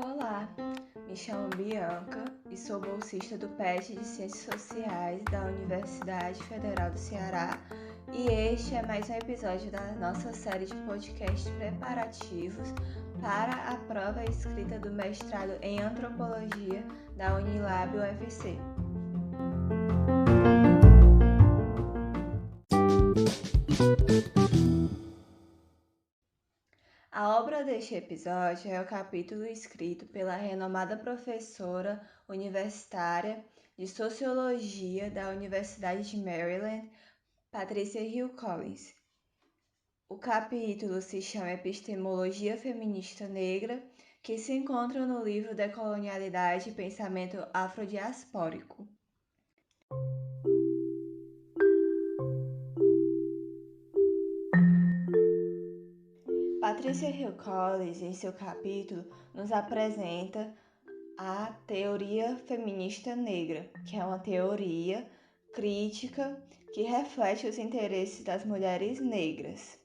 Olá, me chamo Bianca e sou bolsista do PET de Ciências Sociais da Universidade Federal do Ceará e este é mais um episódio da nossa série de podcasts preparativos para a prova escrita do mestrado em Antropologia da Unilab UFC. A obra deste episódio é o capítulo escrito pela renomada professora universitária de Sociologia da Universidade de Maryland, Patricia Hill Collins. O capítulo se chama Epistemologia Feminista Negra, que se encontra no livro Decolonialidade e Pensamento Afrodiaspórico. Patricia Hill Collins, em seu capítulo, nos apresenta a teoria feminista negra, que é uma teoria crítica que reflete os interesses das mulheres negras.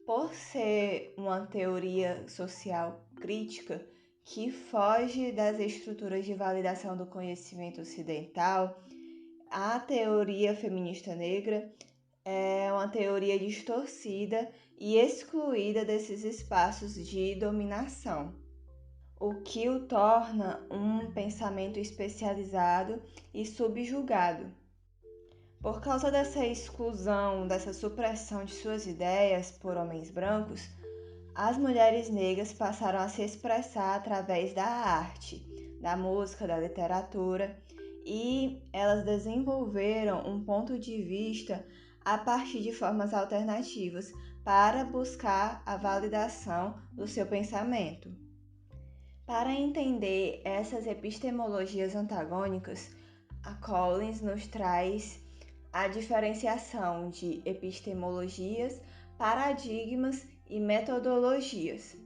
Por ser uma teoria social crítica que foge das estruturas de validação do conhecimento ocidental, a teoria feminista negra é uma teoria distorcida e excluída desses espaços de dominação, o que o torna um pensamento especializado e subjugado. Por causa dessa exclusão, dessa supressão de suas ideias por homens brancos, as mulheres negras passaram a se expressar através da arte, da música, da literatura, e elas desenvolveram um ponto de vista a partir de formas alternativas para buscar a validação do seu pensamento. Para entender essas epistemologias antagônicas, a Collins nos traz a diferenciação de epistemologias, paradigmas e metodologias.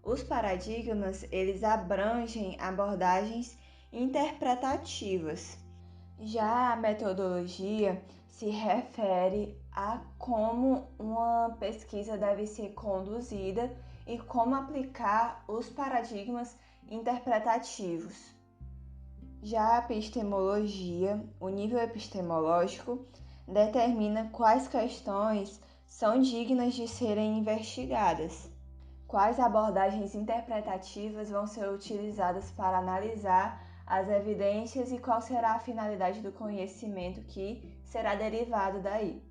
Os paradigmas, eles abrangem abordagens interpretativas. Já a metodologia se refere a como uma pesquisa deve ser conduzida e como aplicar os paradigmas interpretativos. Já a epistemologia, o nível epistemológico, determina quais questões são dignas de serem investigadas, quais abordagens interpretativas vão ser utilizadas para analisar as evidências e qual será a finalidade do conhecimento que será derivado daí.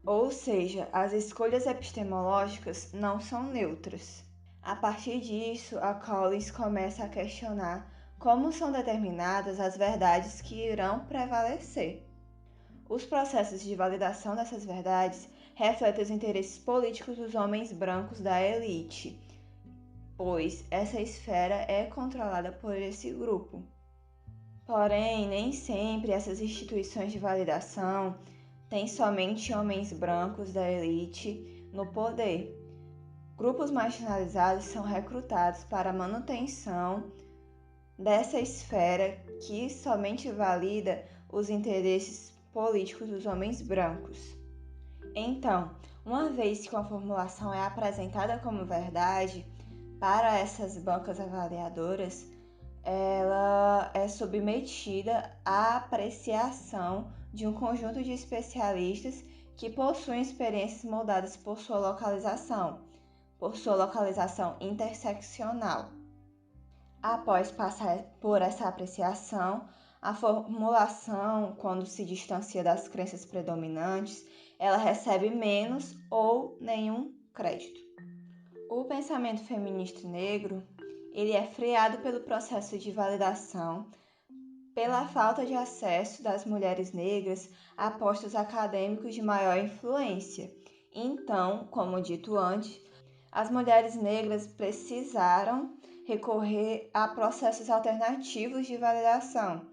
Ou seja, as escolhas epistemológicas não são neutras. A partir disso, a Collins começa a questionar como são determinadas as verdades que irão prevalecer. Os processos de validação dessas verdades refletem os interesses políticos dos homens brancos da elite, pois essa esfera é controlada por esse grupo. Porém, nem sempre essas instituições de validação têm somente homens brancos da elite no poder. Grupos marginalizados são recrutados para a manutenção dessa esfera que somente valida os interesses políticos dos homens brancos. Então, uma vez que uma formulação é apresentada como verdade para essas bancas avaliadoras, ela é submetida à apreciação de um conjunto de especialistas que possuem experiências moldadas por sua localização interseccional. Após passar por essa apreciação, a formulação, quando se distancia das crenças predominantes, ela recebe menos ou nenhum crédito. O pensamento feminista negro, ele é freado pelo processo de validação, pela falta de acesso das mulheres negras a postos acadêmicos de maior influência. Então, como dito antes, as mulheres negras precisaram recorrer a processos alternativos de validação.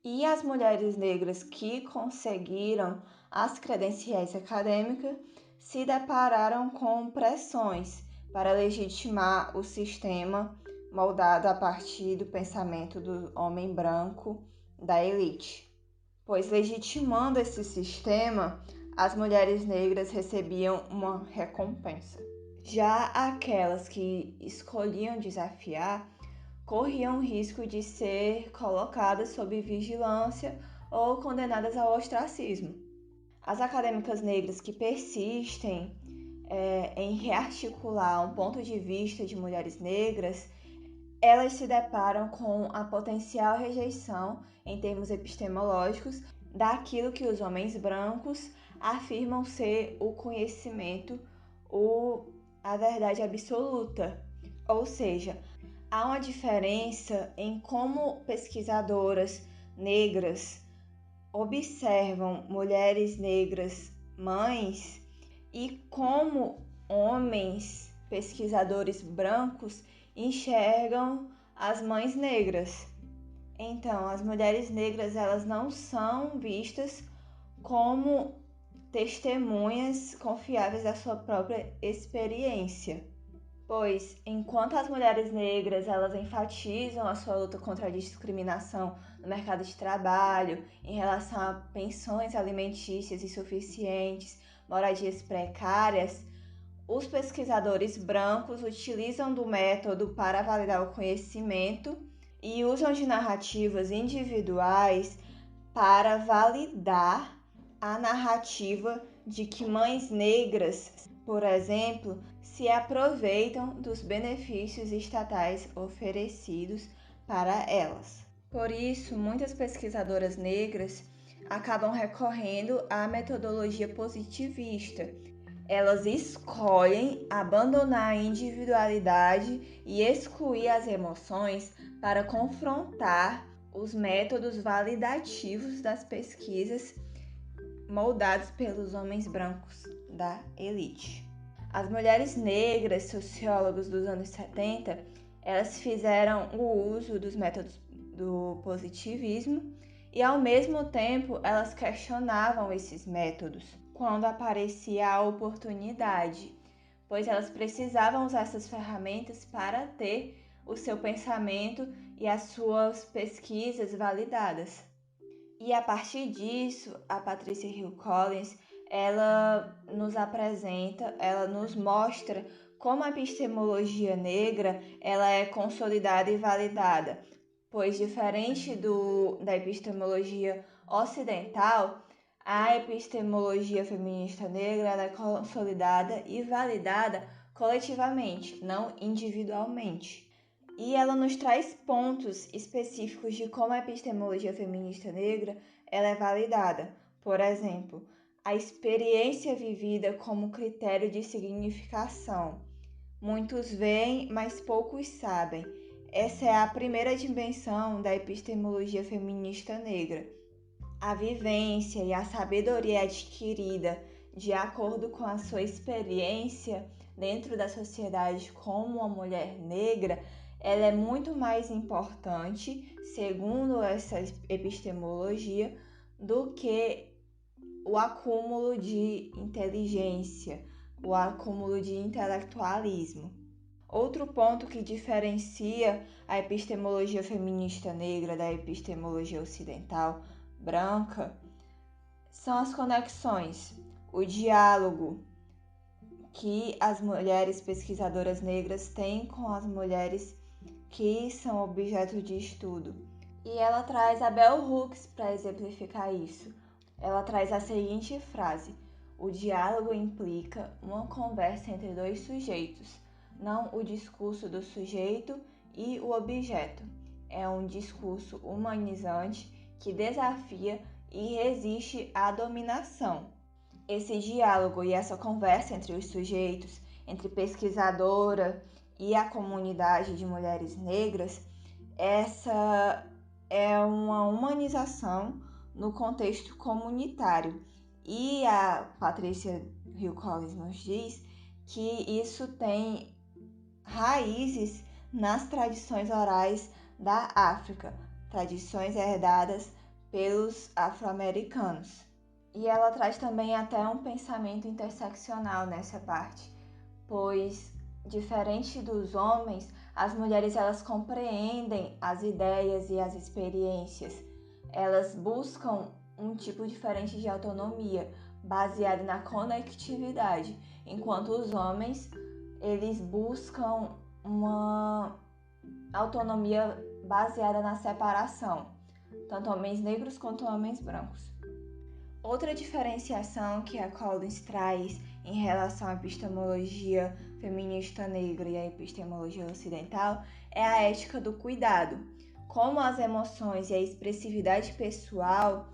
E as mulheres negras que conseguiram as credenciais acadêmicas se depararam com pressões para legitimar o sistema moldado a partir do pensamento do homem branco da elite. Pois legitimando esse sistema, as mulheres negras recebiam uma recompensa. Já aquelas que escolhiam desafiar corriam o risco de ser colocadas sob vigilância ou condenadas ao ostracismo. As acadêmicas negras que persistem em rearticular um ponto de vista de mulheres negras, elas se deparam com a potencial rejeição, em termos epistemológicos, daquilo que os homens brancos afirmam ser o conhecimento, a verdade absoluta. Ou seja, há uma diferença em como pesquisadoras negras observam mulheres negras mães e como homens pesquisadores brancos enxergam as mães negras. Então, as mulheres negras, elas não são vistas como testemunhas confiáveis da sua própria experiência. Pois, enquanto as mulheres negras elas enfatizam a sua luta contra a discriminação no mercado de trabalho, em relação a pensões alimentícias insuficientes, moradias precárias, os pesquisadores brancos utilizam do método para validar o conhecimento e usam de narrativas individuais para validar a narrativa de que mães negras, por exemplo, se aproveitam dos benefícios estatais oferecidos para elas. Por isso, muitas pesquisadoras negras acabam recorrendo à metodologia positivista. Elas escolhem abandonar a individualidade e excluir as emoções para confrontar os métodos validativos das pesquisas moldados pelos homens brancos da elite. As mulheres negras, sociólogos dos anos 70, elas fizeram o uso dos métodos do positivismo e, ao mesmo tempo, elas questionavam esses métodos quando aparecia a oportunidade, pois elas precisavam usar essas ferramentas para ter o seu pensamento e as suas pesquisas validadas. E a partir disso, a Patricia Hill Collins, ela nos apresenta, ela nos mostra como a epistemologia negra ela é consolidada e validada, pois diferente da epistemologia ocidental, a epistemologia feminista negra ela é consolidada e validada coletivamente, não individualmente. E ela nos traz pontos específicos de como a epistemologia feminista negra ela é validada. Por exemplo, a experiência vivida como critério de significação. Muitos veem, mas poucos sabem. Essa é a primeira dimensão da epistemologia feminista negra. A vivência e a sabedoria adquirida de acordo com a sua experiência dentro da sociedade como uma mulher negra, ela é muito mais importante, segundo essa epistemologia, do que o acúmulo de inteligência, o acúmulo de intelectualismo. Outro ponto que diferencia a epistemologia feminista negra da epistemologia ocidental branca são as conexões, o diálogo que as mulheres pesquisadoras negras têm com as mulheres que são objeto de estudo. E ela traz a Bell Hooks para exemplificar isso. Ela traz a seguinte frase: o diálogo implica uma conversa entre dois sujeitos, não o discurso do sujeito e o objeto. É um discurso humanizante que desafia e resiste à dominação. Esse diálogo e essa conversa entre os sujeitos, entre pesquisadora e a comunidade de mulheres negras, essa é uma humanização no contexto comunitário. E a Patricia Hill Collins nos diz que isso tem raízes nas tradições orais da África, tradições herdadas pelos afro-americanos. E ela traz também até um pensamento interseccional nessa parte, pois, diferente dos homens, as mulheres elas compreendem as ideias e as experiências. Elas buscam um tipo diferente de autonomia, baseado na conectividade, enquanto os homens eles buscam uma autonomia baseada na separação, tanto homens negros quanto homens brancos. Outra diferenciação que a Collins traz em relação à epistemologia feminista negra e à epistemologia ocidental é a ética do cuidado. Como as emoções e a expressividade pessoal,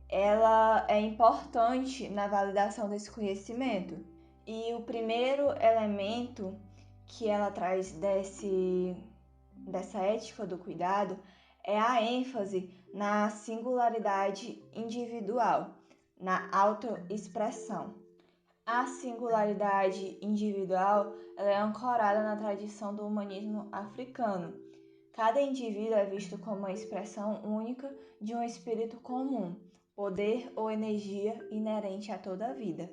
ela é importante na validação desse conhecimento. E o primeiro elemento que ela traz dessa ética do cuidado é a ênfase na singularidade individual, na autoexpressão. A singularidade individual ela é ancorada na tradição do humanismo africano. Cada indivíduo é visto como uma expressão única de um espírito comum, poder ou energia inerente a toda a vida.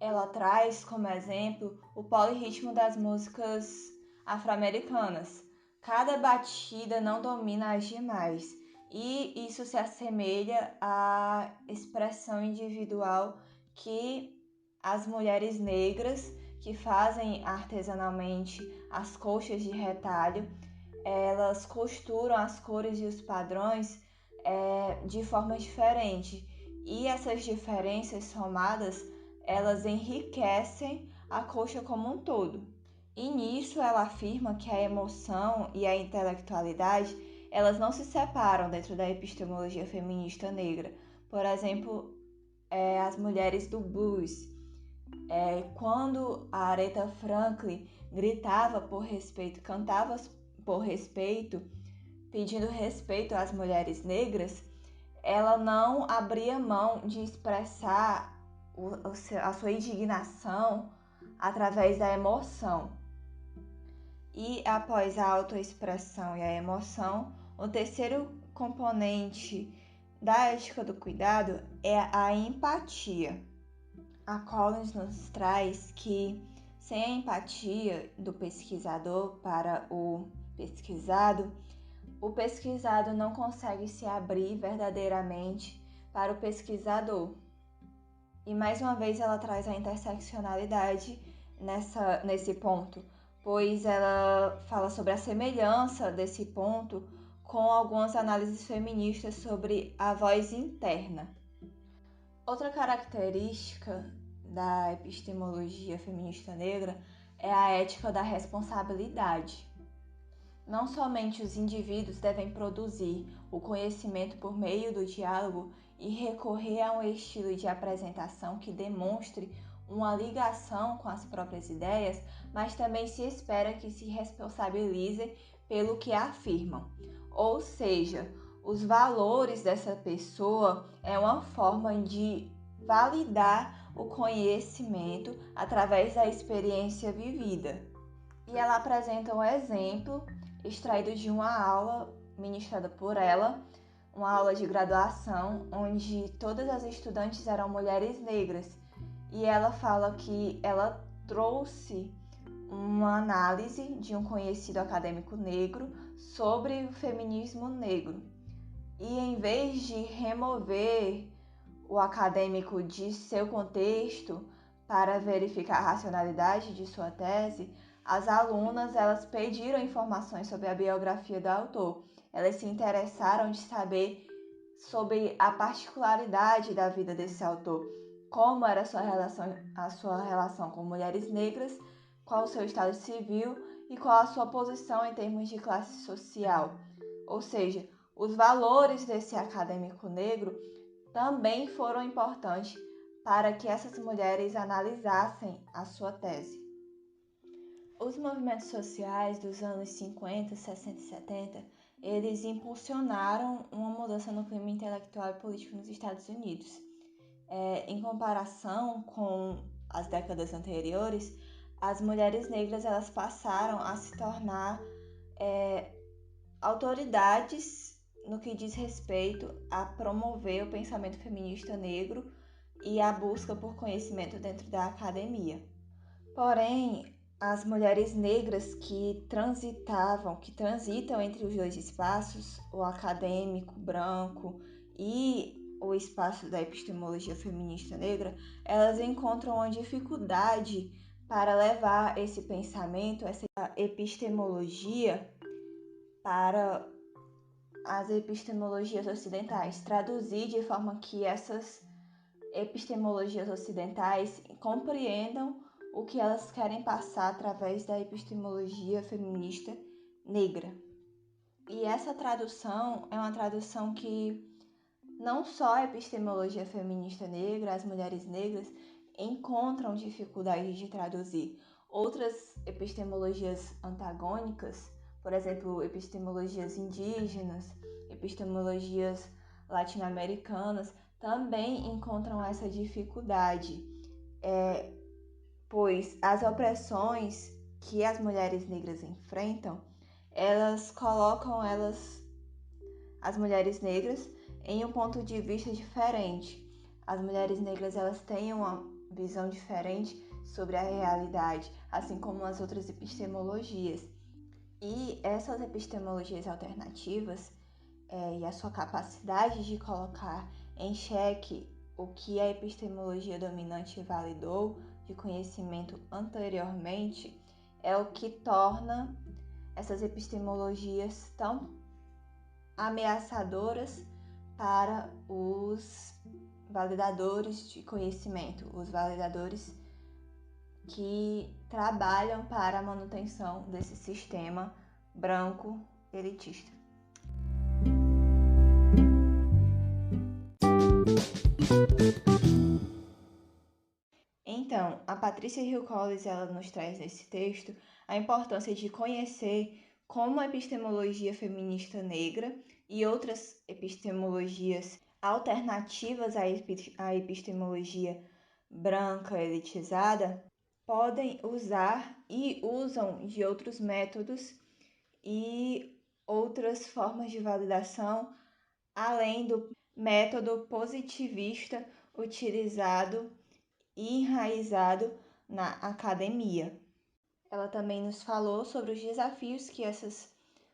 Ela traz como exemplo o polirritmo das músicas afro-americanas. Cada batida não domina as demais, e isso se assemelha à expressão individual que as mulheres negras que fazem artesanalmente as colchas de retalho, elas costuram as cores e os padrões de forma diferente, e essas diferenças somadas elas enriquecem a colcha como um todo. E nisso ela afirma que a emoção e a intelectualidade elas não se separam dentro da epistemologia feminista negra. Por exemplo, as mulheres do blues. Quando a Aretha Franklin gritava por respeito, cantava por respeito, pedindo respeito às mulheres negras, ela não abria mão de expressar a sua indignação através da emoção. E após a autoexpressão e a emoção, o terceiro componente da ética do cuidado é a empatia. A Collins nos traz que sem a empatia do pesquisador para o pesquisado não consegue se abrir verdadeiramente para o pesquisador. E mais uma vez ela traz a interseccionalidade nesse ponto, pois ela fala sobre a semelhança desse ponto com algumas análises feministas sobre a voz interna. Outra característica da epistemologia feminista negra é a ética da responsabilidade. Não somente os indivíduos devem produzir o conhecimento por meio do diálogo e recorrer a um estilo de apresentação que demonstre uma ligação com as próprias ideias, mas também se espera que se responsabilizem pelo que afirmam. Ou seja, os valores dessa pessoa é uma forma de validar o conhecimento através da experiência vivida. E ela apresenta um exemplo extraído de uma aula ministrada por ela, uma aula de graduação, onde todas as estudantes eram mulheres negras. E ela fala que ela trouxe uma análise de um conhecido acadêmico negro sobre o feminismo negro. E em vez de remover o acadêmico de seu contexto para verificar a racionalidade de sua tese, as alunas elas pediram informações sobre a biografia do autor. Elas se interessaram de saber sobre a particularidade da vida desse autor, como era a sua relação com mulheres negras, qual o seu estado civil e qual a sua posição em termos de classe social. Ou seja, os valores desse acadêmico negro também foram importantes para que essas mulheres analisassem a sua tese. Os movimentos sociais dos anos 50, 60 e 70, eles impulsionaram uma mudança no clima intelectual e político nos Estados Unidos. Em comparação com as décadas anteriores, as mulheres negras elas passaram a se tornar autoridades no que diz respeito a promover o pensamento feminista negro e a busca por conhecimento dentro da academia. Porém, as mulheres negras que transitam entre os dois espaços, o acadêmico branco e o espaço da epistemologia feminista negra, elas encontram uma dificuldade para levar esse pensamento, essa epistemologia, para as epistemologias ocidentais, traduzir de forma que essas epistemologias ocidentais compreendam o que elas querem passar através da epistemologia feminista negra. E essa tradução é uma tradução que não só a epistemologia feminista negra, as mulheres negras, encontram dificuldade de traduzir. Outras epistemologias antagônicas, por exemplo, epistemologias indígenas, epistemologias latino-americanas, também encontram essa dificuldade, pois as opressões que as mulheres negras enfrentam, elas colocam as mulheres negras em um ponto de vista diferente. As mulheres negras, elas têm uma visão diferente sobre a realidade, assim como as outras epistemologias. E essas epistemologias alternativas e a sua capacidade de colocar em xeque o que a epistemologia dominante validou de conhecimento anteriormente é o que torna essas epistemologias tão ameaçadoras para os validadores de conhecimento, os validadores que trabalham para a manutenção desse sistema branco elitista. Então, a Patrícia Hill Collins, ela nos traz nesse texto a importância de conhecer como a epistemologia feminista negra e outras epistemologias alternativas à epistemologia branca elitizada podem usar e usam de outros métodos e outras formas de validação, além do método positivista utilizado e enraizado na academia. Ela também nos falou sobre os desafios que essas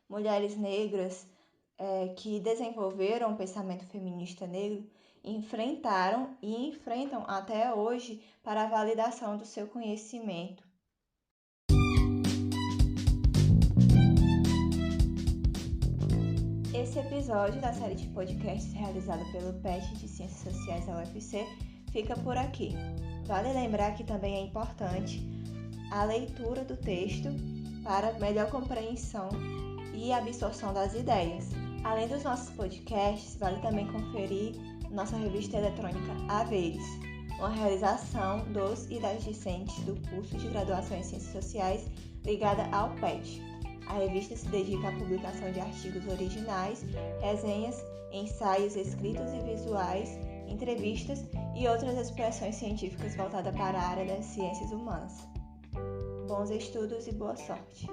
mulheres negras que desenvolveram o pensamento feminista negro enfrentaram e enfrentam até hoje para a validação do seu conhecimento. Esse episódio da série de podcasts realizado pelo PET de Ciências Sociais da UFC fica por aqui. Vale lembrar que também é importante a leitura do texto para melhor compreensão e absorção das ideias. Além dos nossos podcasts, vale também conferir nossa revista eletrônica Haveres, uma realização dos e das discentes do curso de graduação em Ciências Sociais ligada ao PET. A revista se dedica à publicação de artigos originais, resenhas, ensaios escritos e visuais, entrevistas e outras expressões científicas voltadas para a área das ciências humanas. Bons estudos e boa sorte!